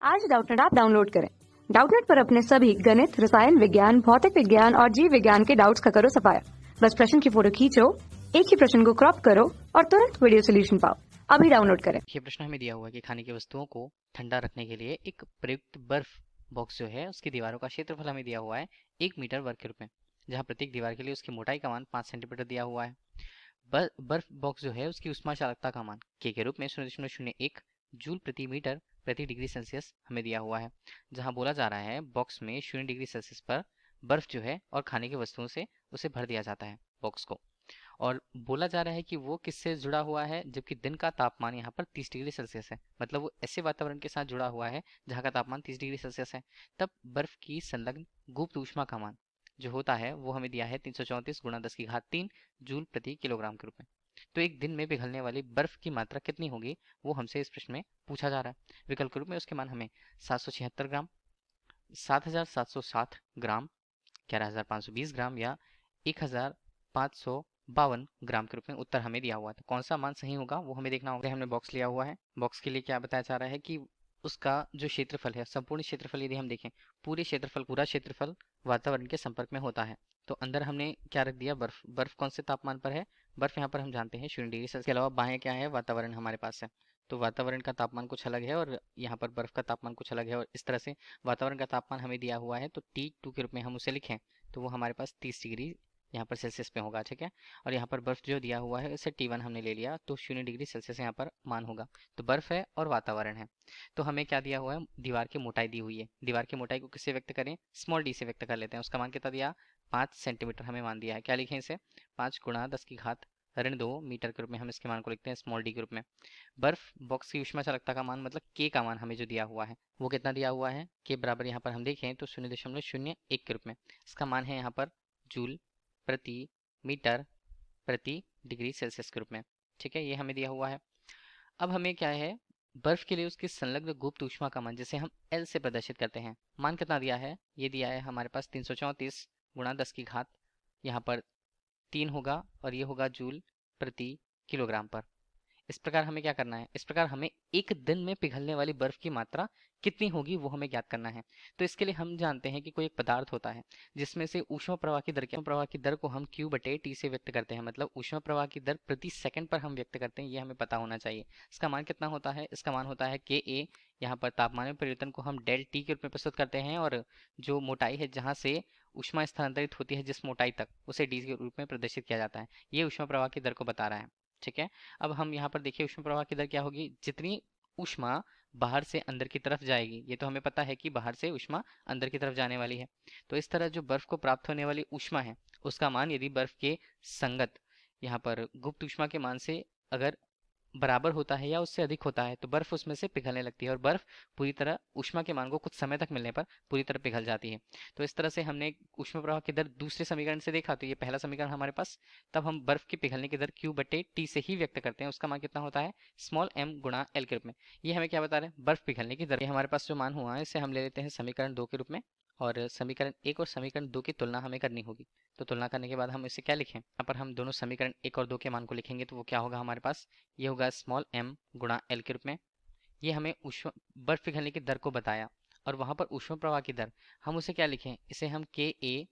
आज Doubtnut app download करें। Doubtnut पर अपने सभी गणित, रसायन विज्ञान, भौतिक विज्ञान और जीव विज्ञान के डाउट्स का करो सफाया। बस प्रश्न की फोटो खींचो, एक ही प्रश्न को क्रॉप करो और तुरंत वीडियो सोल्यूशन पाओ। अभी डाउनलोड करें। ये प्रश्न हमें दिया हुआ है कि खाने की वस्तुओं को ठंडा रखने के लिए एक प्रयुक्त बर्फ बॉक्स जो है उसकी दीवारों का क्षेत्रफल हमें दिया हुआ है 1 मीटर वर्ग के रूप में, जहाँ प्रत्येक दीवार के लिए उसकी मोटाई का मान 5 सेंटीमीटर दिया हुआ है। बर्फ बॉक्स जो है उसकी उष्मा चालकता का मान के रूप में 0.01 जूल प्रति मीटर प्रति डिग्री सेल्सियस हमें दिया हुआ है, जहाँ बोला जा रहा है बॉक्स में 0 डिग्री सेल्सियस पर बर्फ जो है और खाने की वस्तुओं से उसे भर दिया जाता है बॉक्स को। और बोला जा रहा है कि वो किससे जुड़ा हुआ है, जबकि दिन का तापमान यहाँ पर 30 डिग्री सेल्सियस है, मतलब वो ऐसे वातावरण के साथ जुड़ा हुआ है जहाँ का तापमान 30 डिग्री सेल्सियस है। तब बर्फ की संलग्न गुप्त ऊष्मा का मान जो होता है वो हमें दिया है 334 गुणा 10 की घात 3 जूल प्रति किलोग्राम के रूप में। तो एक दिन में पिघलने वाली बर्फ की मात्रा कितनी होगी वो हमसे इस प्रश्न में पूछा जा रहा है। विकल्प के रूप में उसके मान हमें 776 ग्राम, 7760 ग्राम, 11520 ग्राम या 1552 ग्राम के रूप में उत्तर हमें दिया हुआ था। कौन सा मान सही होगा वो हमें देखना होगा। हमने बॉक्स लिया हुआ है, बॉक्स के लिए क्या बताया जा रहा है कि उसका जो क्षेत्रफल है, संपूर्ण क्षेत्रफल यदि हम देखें, पूरा क्षेत्रफल वातावरण के संपर्क में होता है। तो अंदर हमने क्या रख दिया, बर्फ। बर्फ कौन से तापमान पर है, बर्फ यहाँ पर हम जानते हैं 0 डिग्री सेल्सियस के अलावा बाएं क्या है, वातावरण हमारे पास है। तो वातावरण का तापमान कुछ अलग है और यहाँ पर बर्फ का तापमान कुछ अलग है, और इस तरह से वातावरण का तापमान हमें दिया हुआ है तो T2 के रूप में हम उसे लिखें तो वो हमारे पास 30 डिग्री यहाँ पर सेल्सियस पे होगा, ठीक है। और यहाँ पर बर्फ जो दिया हुआ है इसे T1 हमने ले लिया तो 0 डिग्री सेल्सियस यहाँ पर मान होगा। तो बर्फ है और वातावरण है। तो हमें क्या दिया हुआ है, दीवार की मोटाई दी हुई है। दीवार की मोटाई को किससे व्यक्त करें, स्मॉल डी से व्यक्त कर लेते हैं। उसका मान कितना दिया, 5 सेंटीमीटर हमें मान दिया है। क्या लिखें इसे, 5 × 10 की घात 2 मीटर के रूप में हम इसके मान को लिखते हैं स्मॉल डी के रूप में। बर्फ बॉक्स की उष्मा चालकता का मान मतलब के का मान हमें जो दिया हुआ है वो कितना दिया हुआ है, के बराबर यहाँ पर हम देखें तो 0.01 के रूप में। इसका मान है यहाँ पर जूल प्रति मीटर प्रति डिग्री सेल्सियस के रूप में, ठीक है। ये हमें दिया हुआ है। अब हमें क्या है, बर्फ के लिए उसकी संलग्न गुप्त ऊष्मा का मान जिसे हम एल से प्रदर्शित करते हैं, मान कितना दिया है, ये दिया है हमारे पास 334 गुणा 10 की घात यहाँ पर 3 होगा और ये होगा जूल प्रति किलोग्राम पर। इस प्रकार हमें क्या करना है, इस प्रकार हमें एक दिन में पिघलने वाली बर्फ की मात्रा कितनी होगी वो हमें ज्ञात करना है। तो इसके लिए हम जानते हैं कि कोई एक पदार्थ होता है जिसमें से ऊष्मा प्रवाह की दर, ऊष्मा प्रवाह की दर को हम Q/T से व्यक्त करते हैं, मतलब ऊष्मा प्रवाह की दर प्रति सेकंड पर हम व्यक्त करते हैं, ये हमें पता होना चाहिए। इसका मान कितना होता है, इसका मान होता है KA। यहाँ पर तापमान में परिवर्तन को हम डेल टी के रूप में प्रस्तुत करते हैं, और जो मोटाई है जहाँ से ऊष्मा स्थानांतरित होती है जिस मोटाई तक, उसे डी के रूप में प्रदर्शित किया जाता है। ये ऊष्मा प्रवाह की दर को बता रहा है, ठीक है। अब हम यहाँ पर देखिए ऊष्मा प्रवाह की दर क्या होगी, जितनी ऊष्मा बाहर से अंदर की तरफ जाएगी, ये तो हमें पता है कि बाहर से ऊष्मा अंदर की तरफ जाने वाली है। तो इस तरह जो बर्फ को प्राप्त होने वाली ऊष्मा है उसका मान यदि बर्फ के संगत यहाँ पर गुप्त ऊष्मा के मान से अगर बराबर होता है या उससे अधिक होता है तो बर्फ उसमें से पिघलने लगती है, और बर्फ पूरी तरह ऊष्मा के मान को कुछ समय तक मिलने पर पूरी तरह पिघल जाती है। तो इस तरह से हमने ऊष्मा प्रवाह की दर दूसरे समीकरण से देखा, तो ये पहला समीकरण हमारे पास। तब हम बर्फ की पिघलने की दर Q/T से ही व्यक्त करते हैं, उसका मान कितना होता है स्मॉल m गुणा एल के रूप में। ये हमें क्या बता रहे हैं, बर्फ पिघलने की दर। ये हमारे पास जो मान हुआ है इसे हम ले लेते हैं समीकरण 2 के रूप में, और समीकरण 1 और समीकरण 2 की तुलना हमें करनी होगी। तो तुलना करने के बाद हम इसे क्या लिखें, यहाँ पर हम दोनों समीकरण 1 और 2 के मान को लिखेंगे तो वो क्या होगा हमारे पास, ये होगा स्मॉल m गुणा एल के रूप में। ये हमें ऊष्मा बर्फ पिघलने की दर को बताया, और वहां पर ऊष्मा प्रवाह की दर हम उसे क्या लिखें, इसे हम के ए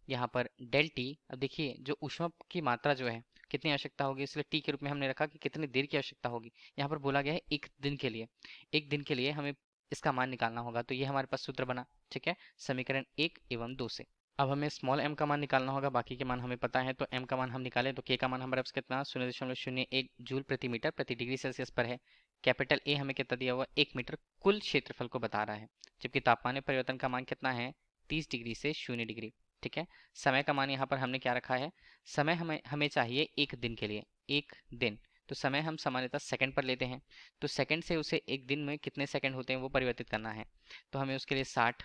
यहाँ पर डेल टी। अब देखिए जो ऊष्मा की मात्रा जो है कितनी आवश्यकता होगी, इसलिए टी के रूप में हमने रखा कि कितनी देर की आवश्यकता होगी। यहाँ पर बोला गया है एक दिन के लिए, एक दिन के लिए हमें इसका मान निकालना होगा। तो ये हमारे पास सूत्र बना, ठीक है, समीकरण 1 एवं 2 से। अब हमें स्मॉल m का मान निकालना होगा, बाकी के मान हमें पता है। तो m का मान हम निकालें तो k का मान हमारे पास कितना 0.01 जूल प्रति मीटर प्रति डिग्री सेल्सियस पर है। कैपिटल A हमें कितना दिया हुआ, 1 मीटर कुल क्षेत्रफल को बता रहा है, जबकि तापमान में परिवर्तन का मान कितना है 30 डिग्री से 0 डिग्री, ठीक है। समय का मान यहाँ पर हमने क्या रखा है, समय हमें हमें चाहिए एक दिन के लिए, एक दिन। तो समय हम सामान्यतः सेकंड पर लेते हैं, तो सेकंड से उसे एक दिन में कितने सेकंड होते हैं वो परिवर्तित करना है। तो हमें उसके लिए 60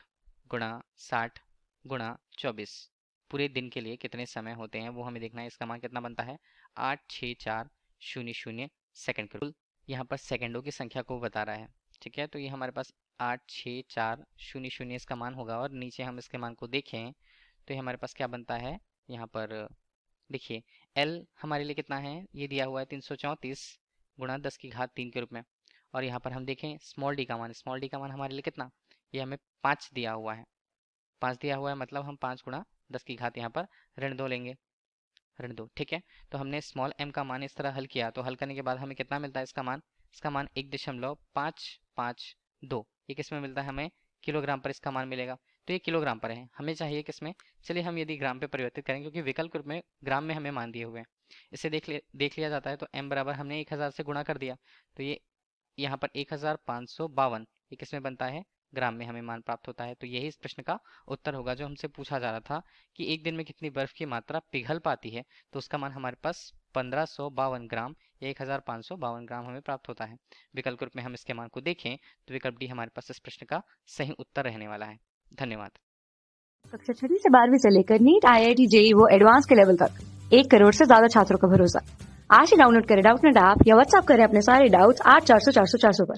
गुणा 60 गुणा 24 पूरे दिन के लिए कितने समय होते हैं वो हमें देखना है। इसका मान कितना बनता है 86400 सेकंड के रूप। यहाँ पर सेकंडों की संख्या को बता रहा है, ठीक है। तो ये हमारे पास 86400 इसका मान होगा, और नीचे हम इसके मान को देखें तो ये हमारे पास क्या बनता है, यहाँ पर देखिए L हमारे लिए कितना है, ये दिया हुआ है 334 गुणा 10 की घात 3 के रूप में, और यहाँ पर हम देखें स्मॉल डी का मान, स्मॉल डी का मान हमारे लिए कितना, ये हमें 5 दिया हुआ है, 5 दिया हुआ है, मतलब हम 5 गुणा 10 की घात यहाँ पर ऋण 2 लेंगे, ऋण 2। ठीक है, तो हमने स्मॉल m का मान इस तरह हल किया, तो हल करने के बाद हमें कितना मिलता है इसका मान 1.552, ये किस में मिलता है हमें, किलोग्राम पर इसका मान मिलेगा। तो ये किलोग्राम पर है, हमें चाहिए किसमें, चलिए हम यदि ग्राम पे परिवर्तित करें, क्योंकि विकल्प रूप में ग्राम में हमें मान दिए हुए हैं, इसे देख लिया जाता है। तो m बराबर हमने 1000 से गुणा कर दिया, तो ये यहाँ पर 1552, ये किसमें बनता है, ग्राम में हमें मान प्राप्त होता है। तो यही इस प्रश्न का उत्तर होगा जो हमसे पूछा जा रहा था कि एक दिन में कितनी बर्फ की मात्रा पिघल पाती है, तो उसका मान हमारे पास 1552 ग्राम या 1552 ग्राम हमें प्राप्त होता है। विकल्प रूप में हम इसके मान को देखें तो विकल्प डी हमारे पास इस प्रश्न का सही उत्तर रहने वाला है। धन्यवाद। कक्षा 6वीं से 12वीं से लेकर नीट, IIT, JEE वो एडवांस के लेवल तक 1 करोड़ से ज्यादा छात्रों का भरोसा। आज ही डाउनलोड करें डाउटनेट ऐप या व्हाट्सएप करें अपने सारे डाउट्स 8400 400 400 पर।